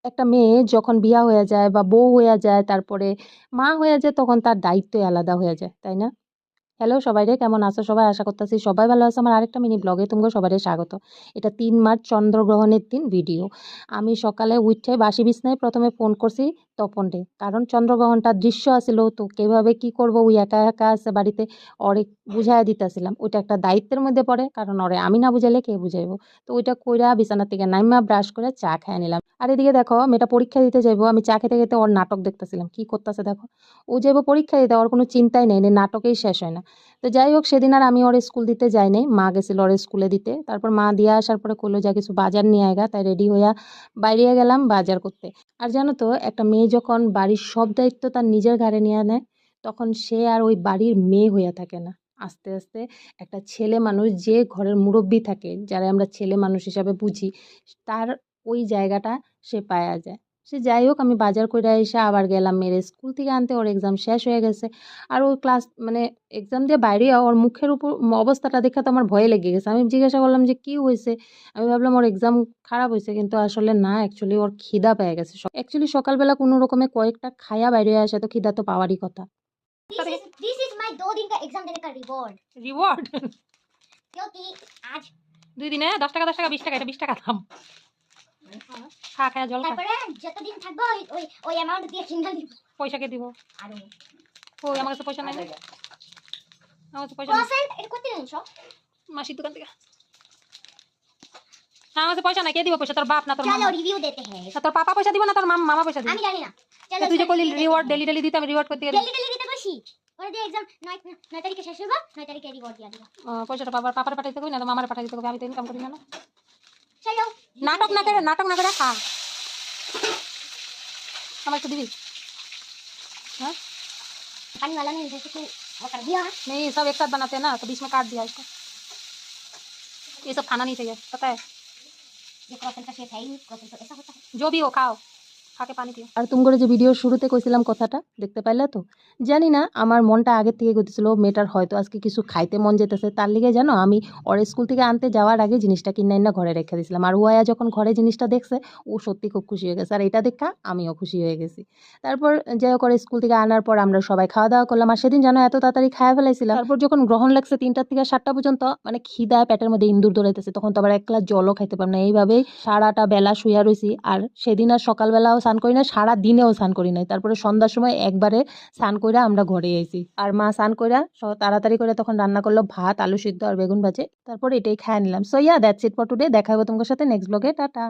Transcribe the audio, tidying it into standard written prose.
একটা মেয়ে যখন বিয়া হয়ে যায় বা বউ হইয়া যায়, তারপরে মা হইয়া যায়, তখন তার দায়িত্বই আলাদা হয়ে যায়, তাই না? হ্যালো সবাইরে, কেমন আছো সবাই? আশা করতেছি সবাই ভালো আছে। আমার আরেকটা মিনি ব্লগে তোমাকে সবাইরে স্বাগত। এটা ৩ মার্চ চন্দ্রগ্রহণের দিন ভিডিও। আমি সকালে উইঠে বাসি বিছনায় প্রথমে ফোন করছি তপনরে। কারণ চন্দ্রগ্রহণটার দৃশ্য আছিল, তো কিভাবে কি করব, ওই একা একা আছে বাড়িতে, ওরে বুঝাইয়া দিতেছিলাম। ওইটা একটা দায়িত্বের মধ্যে পড়ে, কারণ ওরে আমি না বুঝাইলে কে বুঝাইবো। তো ওইটা কইরা বিছানা থেকে নাইমা ব্রাশ করে চা খাইয়া নিলাম। আর এদিকে দেখো, মেয়েটা পরীক্ষা দিতে যাইবো, আমি চা খেতে খেতে ওর নাটক দেখতেছিলাম। কি করতেছে দেখো, ও যাইবো পরীক্ষা দিতে, ওর কোনো চিন্তাই নেই, নাটকেই শেষ হয় না। তো যাই হোক, সেদিন আর আমি ওর স্কুল দিতে যাই নাই, মা গেছিল ওর স্কুলে দিতে। তারপর মা দিয়ে আসার পরে কইলো যা কিছু বাজার নিয়ে আয়গা, তাই রেডি হইয়া বাইরে গেলাম বাজার করতে। আর জানো তো, একটা মেয়ে যখন বাড়ির সব দায়িত্ব তার নিজের ঘাড়ে নিয়ে নেয়, তখন সে আর ওই বাড়ির মেয়ে হইয়া থাকে না। আস্তে আস্তে একটা ছেলে মানুষ, যে ঘরের মুরব্বি থাকে, যারা আমরা ছেলে মানুষ হিসাবে বুঝি, তার ওই জায়গাটা সে পায়া যায়। সে যাই হোক, আমি বাজার কইরা এসে আবার গেলাম মেয়ের স্কুল থেকে আনতে। ওর এক্সাম শেষ হয়ে গেছে। আর ওর ক্লাস মানে এক্সাম দিয়ে বাইরে ওর মুখের উপর অবস্থাটা দেখে তো আমার ভয় লেগে গেছে। আমি জিজ্ঞাসা করলাম যে কি হয়েছে। আমি ভাবলাম ওর এক্সাম খারাপ হয়েছে, কিন্তু আসলে না, অ্যাকচুয়ালি ওর খিদা পেয়ে গেছে। অ্যাকচুয়ালি সকালবেলা কোনো রকমে কয়েকটা খায়া বাইরে আসে, তো খিদা তো পাওয়ারই কথা। दिस इज माय 2 दिन का एग्जाम देने का रिवॉर्ड রিওয়ার্ড क्योंकि आज 2 দিনে 10 টাকা 10 টাকা 20 টাকা, এটা 20 টাকা দাম। খা, খায়া জল খা। তারপরে যতদিন থাকবো ওই ওই অ্যামাউন্ট দিয়ে কিনা দিব। পয়সা কে দিব? আর ওই আমার কাছে পয়সা নাই না। আমার কাছে পয়সা নাই। ক্রোসেন্ট এটা কত দিন সব মাসির দোকান থেকে। না, আমার কাছে পয়সা নাই। কে দিব পয়সা? তোর বাপ না তোর चलो মামা? रिव्यू देते हैं না, তোর পাপা পয়সা দিব না তোর মামা পয়সা দিবে? আমি জানি না। চলো তুই যে কইলি রিওয়ার্ড ডেলি ডেলি দিতে, আমি রিওয়ার্ড করতে গেলি। ডেলি ডেলি দিতে বসি ওরে দিয়ে এক্সাম 9 তারিখে শেষ হবে, 9 তারিখে রিওয়ার্ড দিয়া দিব। পয়সাটা পাপার পাঠাইতে কই না, তো মামার পাঠাইতে কই, আমি তো ইনকাম করি না। চলো নাটক না করে খা। আমার একটু দিবি? हाँ पानी वाला नहीं जैसे कि वो कर दिया नहीं, सब एक साथ बनाते हैं ना, तो बीच में काट दिया इसको। ये सब खाना नहीं चाहिए, पता है? ये क्रोसेंट का शेप है ही नहीं, क्रोसेंट तो ऐसा होता है। जो भी हो खाओ, খাকে পানি দিও। আর তুমি করে যে ভিডিওর শুরুতে কইছিলাম কথাটা দেখতে পাইলে তো? জানি না, আমার মনটা আগের থেকে করতেছিল মেয়েটার হয়তো আজকে কিছু খাইতে মন যেতেছে। তার লিগে জানো, আমি ওর স্কুল থেকে আনতে যাওয়ার আগে জিনিসটা কিনে না ঘরে রেখে দিয়েছিলাম। আর ওয়া যখন ঘরে জিনিসটা দেখছে, ও সত্যি খুব খুশি হয়ে গেছে। আর এটা দেখা আমিও খুশি হয়ে গেছি। তারপর যাই হোক, ওর স্কুল থেকে আনার পর আমরা সবাই খাওয়া দাওয়া করলাম। আর সেদিন জানো, এত তাড়াতাড়ি খাওয়া ফেলাইছিলাম। তারপর যখন গ্রহণ লাগছে 3টা থেকে 7টা পর্যন্ত, মানে খিদায় পেটের মধ্যে ইন্দুর দৌড়াইতেছে, তখন তো আবার এক গ্লাস জলও খাইতে পারলাম না। এইভাবেই সারাটা বেলা শুইয়া রইছি। আর সেদিন আর সকালবেলাও স্নান করি না, সারা দিনেও স্নান করি নাই। তারপরে সন্ধ্যার সময় একবারে স্নান কইরা আমরা ঘরে আইছি। আর মা স্নান কইরা তাড়াতাড়ি করে তখন রান্না করলো ভাত, আলু সিদ্ধ আর বেগুন ভাজে। তারপর এটাই খাইয়া নিলাম। So yeah, that's it for today. দেখা হবে তোমার সাথে নেক্সট ব্লগে। টাটা।